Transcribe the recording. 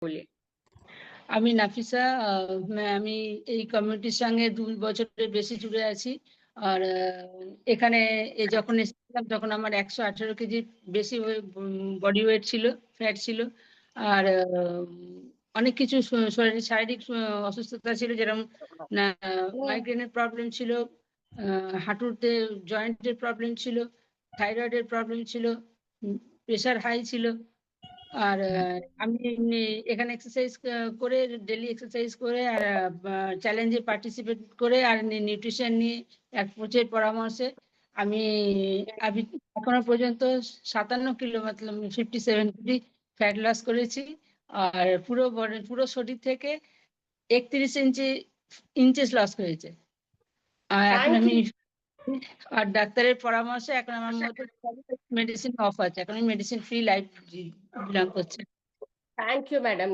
বলি। আমি নাফিসা, আমি এই কমিউনিটির সঙ্গে ২ বছরের বেশি জুড়ে আছি। আর এখানে যখন এসেছিলাম তখন আমার ১১৮ কেজির বেশি বডি ওয়েট ছিল, ফ্যাট ছিল। আর অনেক কিছু শরীরের শারীরিক অসুস্থতা ছিল, যেরকম মাইগ্রেনের প্রবলেম ছিল, হাঁটুতে জয়েন্টের প্রবলেম ছিল, থাইরয়েডের প্রবলেম ছিল, প্রেশার হাই ছিল। আর আমি এখানে এক্সারসাইজ করে, ডেইলি এক্সারসাইজ করে, আর চ্যালেঞ্জে পার্টিসিপেট করে, আর নিউট্রিশন নিয়ে এক কোচের পরামর্শে আমি এখনো পর্যন্ত ৫৭ কিলো, মতলব 57 কেজি ফ্যাট লস করেছি। আর পুরো শরীর থেকে ৩১ ইঞ্চেস লস করেছে। আর এখন আমি আর ডাক্তারের পরামর্শে এখন আমার মধ্যে মেডিসিন অফ আছে। এখন আমি মেডিসিন ফ্রি লাইফ বিলং করছি। Thank you madam.